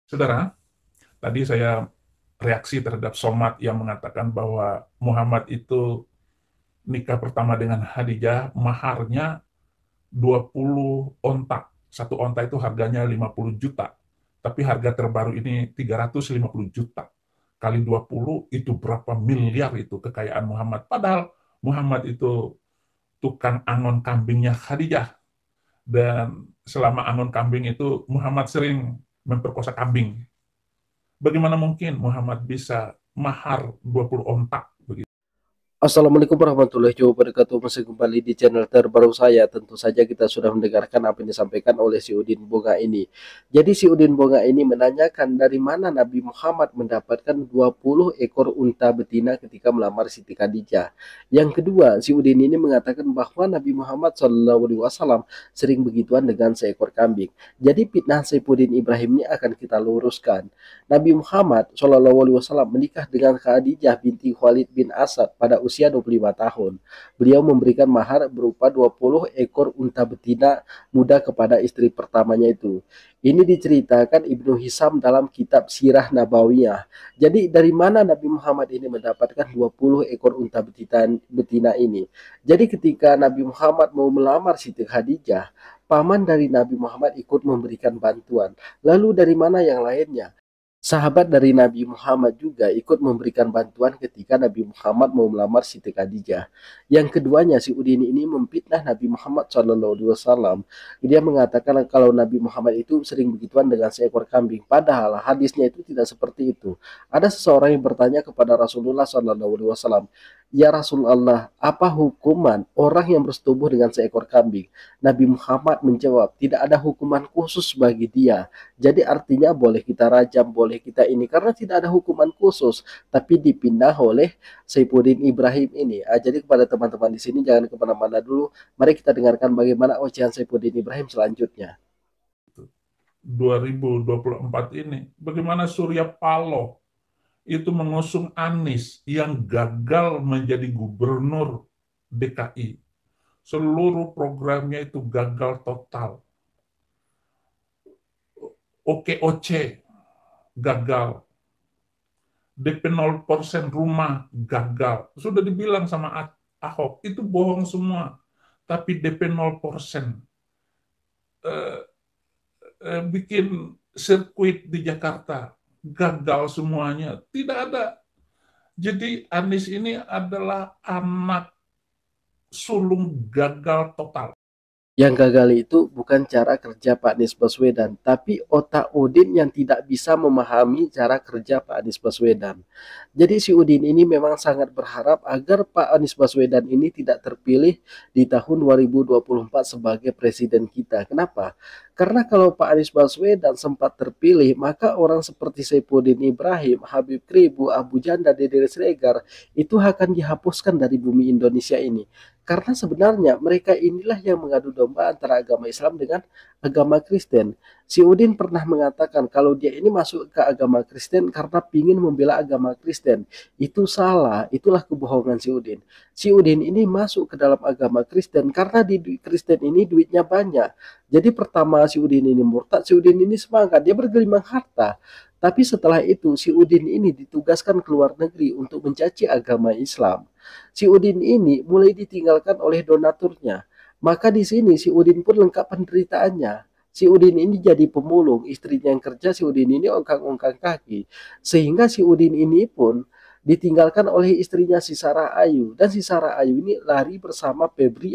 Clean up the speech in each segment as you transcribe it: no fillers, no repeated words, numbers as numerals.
Saudara, tadi saya reaksi terhadap Somad yang mengatakan bahwa Muhammad itu nikah pertama dengan Khadijah, maharnya 20 onta. Satu onta itu harganya 50 juta. Tapi harga terbaru ini 350 juta. Kali 20 itu berapa miliar itu kekayaan Muhammad. Padahal Muhammad itu tukang angon kambingnya Khadijah. Dan selama angon kambing itu Muhammad sering memperkosa kambing. Bagaimana mungkin Muhammad bisa mahar 20 ontak begitu? Assalamualaikum warahmatullahi wabarakatuh. Masih kembali di channel terbaru saya. Tentu saja kita sudah mendengarkan apa yang disampaikan oleh si Udin Bonga ini. Jadi si Udin Bonga ini menanyakan dari mana Nabi Muhammad mendapatkan 20 ekor unta betina ketika melamar Siti Khadijah. Yang kedua, si Udin ini mengatakan bahwa Nabi Muhammad SAW sering begituan dengan seekor kambing. Jadi fitnah Saifuddin Ibrahim ini akan kita luruskan. Nabi Muhammad SAW menikah dengan Khadijah binti Khalid bin Asad pada usia 25 tahun. Beliau memberikan mahar berupa 20 ekor unta betina muda kepada istri pertamanya itu. Ini diceritakan Ibnu Hisam dalam kitab Sirah Nabawiyah. Jadi dari mana Nabi Muhammad ini mendapatkan 20 ekor unta betina ini? Jadi ketika Nabi Muhammad mau melamar Siti Khadijah, paman dari Nabi Muhammad ikut memberikan bantuan. Lalu dari mana yang lainnya? Sahabat dari Nabi Muhammad juga ikut memberikan bantuan ketika Nabi Muhammad mau melamar Siti Khadijah. Yang keduanya, si Udin ini memfitnah Nabi Muhammad SAW. Dia mengatakan kalau Nabi Muhammad itu sering begituan dengan seekor kambing. Padahal hadisnya itu tidak seperti itu. Ada seseorang yang bertanya kepada Rasulullah SAW, "Ya Rasulullah, apa hukuman orang yang bersetubuh dengan seekor kambing?" Nabi Muhammad menjawab, "Tidak ada hukuman khusus bagi dia." Jadi artinya boleh kita rajam, boleh kita ini karena tidak ada hukuman khusus, tapi dipindah oleh Saifuddin Ibrahim ini. Jadi kepada teman-teman di sini jangan kemana-mana dulu. Mari kita dengarkan bagaimana ocehan Saifuddin Ibrahim selanjutnya. 2024 ini, bagaimana Surya Paloh itu mengusung Anies yang gagal menjadi gubernur DKI. Seluruh programnya itu gagal total. OKOC gagal. DP 0% rumah gagal. Sudah dibilang sama Ahok, itu bohong semua. Tapi DP 0%. Eh, bikin sirkuit di Jakarta, gagal semuanya. Tidak ada. Jadi Anies ini adalah anak sulung gagal total. Yang gagal itu bukan cara kerja Pak Anies Baswedan, tapi otak Udin yang tidak bisa memahami cara kerja Pak Anies Baswedan. Jadi si Udin ini memang sangat berharap agar Pak Anies Baswedan ini tidak terpilih di tahun 2024 sebagai presiden kita. Kenapa? Karena kalau Pak Anies Baswedan sempat terpilih, maka orang seperti Saifuddin Ibrahim, Habib Kribu, Abu Janda, Dede Sregar itu akan dihapuskan dari bumi Indonesia ini. Karena sebenarnya mereka inilah yang mengadu domba antara agama Islam dengan agama Kristen. Si Udin pernah mengatakan kalau dia ini masuk ke agama Kristen karena ingin membela agama Kristen. Itu salah, itulah kebohongan si Udin. Si Udin ini masuk ke dalam agama Kristen karena di Kristen ini duitnya banyak. Jadi pertama si Udin ini murtad, si Udin ini semangat, dia bergelimang harta. Tapi setelah itu si Udin ini ditugaskan ke luar negeri untuk mencaci agama Islam. Si Udin ini mulai ditinggalkan oleh donaturnya. Maka di sini si Udin pun lengkap penderitaannya. Si Udin ini jadi pemulung, istrinya yang kerja, si Udin ini ongkang-ongkang kaki. Sehingga si Udin ini pun ditinggalkan oleh istrinya si Sarah Ayu, dan si Sarah Ayu ini lari bersama Febri,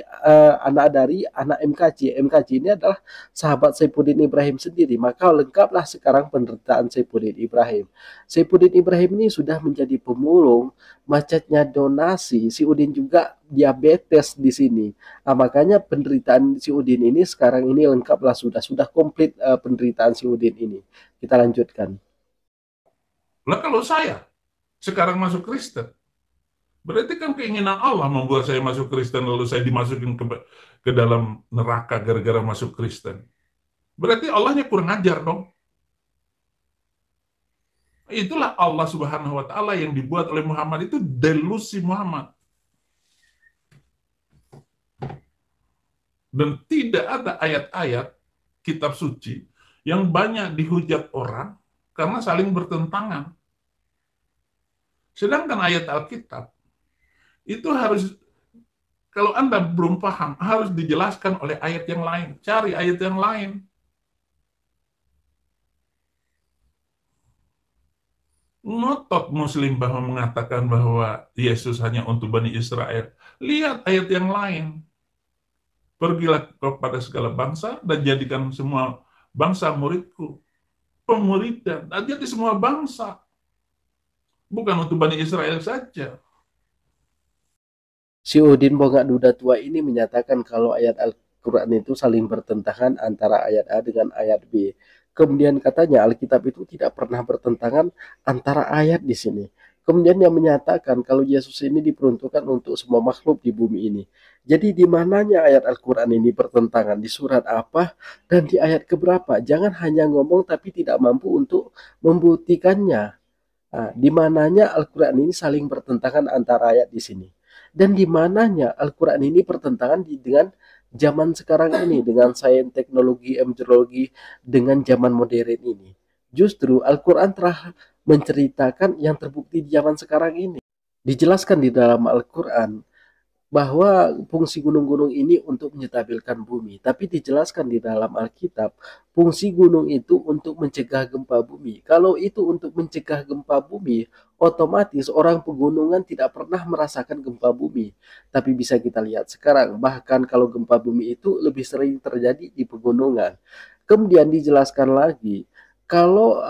anak dari anak MKJ. MKJ ini adalah sahabat Saifuddin Ibrahim sendiri. Maka lengkaplah sekarang penderitaan Saifuddin Ibrahim. Saifuddin Ibrahim ini sudah menjadi pemulung, macetnya donasi, si Udin juga diabetes di sini. Nah, makanya penderitaan si Udin ini sekarang ini lengkaplah, sudah komplit penderitaan si Udin ini. Kita lanjutkan. Lah kalau saya sekarang masuk Kristen, berarti kan keinginan Allah membuat saya masuk Kristen lalu saya dimasukin ke dalam neraka gara-gara masuk Kristen. Berarti Allahnya kurang ajar dong. Itulah Allah Subhanahu wa taala yang dibuat oleh Muhammad, itu delusi Muhammad. Dan tidak ada ayat-ayat kitab suci yang banyak dihujat orang karena saling bertentangan. Sedangkan ayat Alkitab itu harus, kalau Anda belum paham, harus dijelaskan oleh ayat yang lain. Cari ayat yang lain. Ngotot Muslim bahwa mengatakan bahwa Yesus hanya untuk Bani Israel. Lihat ayat yang lain. Pergilah kepada segala bangsa dan jadikan semua bangsa muridku. Pemuridan. Jadi semua bangsa. Bukan untuk Bani Israel saja. Si Udin Bongak Duda Tua ini menyatakan kalau ayat Al-Quran itu saling bertentangan antara ayat A dengan ayat B. Kemudian katanya Alkitab itu tidak pernah bertentangan antara ayat di sini. Kemudian dia menyatakan kalau Yesus ini diperuntukkan untuk semua makhluk di bumi ini. Jadi di mananya ayat Al-Quran ini bertentangan? Di surat apa dan di ayat keberapa? Jangan hanya ngomong tapi tidak mampu untuk membuktikannya. Nah, di mananya Al-Quran ini saling bertentangan antara ayat di sini. Dan di mananya Al-Quran ini bertentangan dengan zaman sekarang ini, dengan sains, teknologi, meteorologi, dengan zaman modern ini. Justru Al-Quran telah menceritakan yang terbukti di zaman sekarang ini. Dijelaskan di dalam Al-Quran bahwa fungsi gunung-gunung ini untuk menstabilkan bumi. Tapi dijelaskan di dalam Alkitab, fungsi gunung itu untuk mencegah gempa bumi. Kalau itu untuk mencegah gempa bumi, otomatis orang pegunungan tidak pernah merasakan gempa bumi. Tapi bisa kita lihat sekarang, bahkan kalau gempa bumi itu lebih sering terjadi di pegunungan. Kemudian dijelaskan lagi, kalau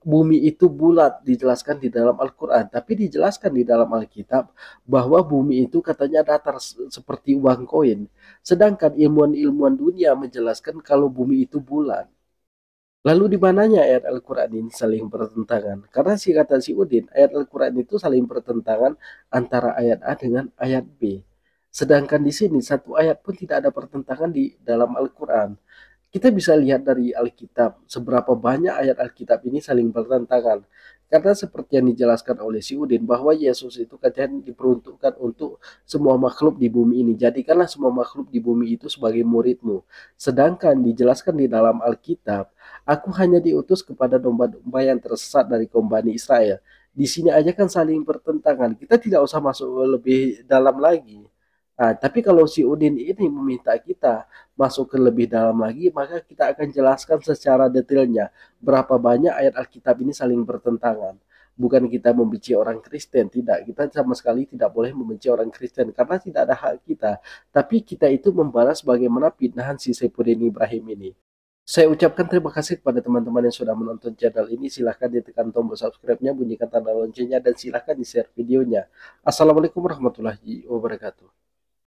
bumi itu bulat dijelaskan di dalam Al-Quran, tapi dijelaskan di dalam Alkitab bahwa bumi itu katanya datar seperti uang koin. Sedangkan ilmuwan-ilmuwan dunia menjelaskan kalau bumi itu bulat. Lalu di mananya ayat Al-Quran ini saling bertentangan? Karena si kata si Udin, ayat Al-Quran itu saling bertentangan antara ayat A dengan ayat B. Sedangkan di sini satu ayat pun tidak ada pertentangan di dalam Al-Quran. Kita bisa lihat dari Alkitab, seberapa banyak ayat Alkitab ini saling bertentangan. Karena seperti yang dijelaskan oleh si Udin, bahwa Yesus itu katanya diperuntukkan untuk semua makhluk di bumi ini. Jadikanlah semua makhluk di bumi itu sebagai muridmu. Sedangkan dijelaskan di dalam Alkitab, aku hanya diutus kepada domba-domba yang tersesat dari kaum Bani Israel. Di sini aja kan saling bertentangan. Kita tidak usah masuk lebih dalam lagi. Nah, tapi kalau si Udin ini meminta kita masuk ke lebih dalam lagi, maka kita akan jelaskan secara detailnya berapa banyak ayat Alkitab ini saling bertentangan. Bukan kita membenci orang Kristen, tidak. Kita sama sekali tidak boleh membenci orang Kristen karena tidak ada hak kita. Tapi kita itu membalas bagaimana fitnahan si Saipudin Ibrahim ini. Saya ucapkan terima kasih kepada teman-teman yang sudah menonton channel ini. Silahkan ditekan tombol subscribe-nya, bunyikan tanda loncengnya, dan silahkan di-share videonya. Assalamualaikum warahmatullahi wabarakatuh.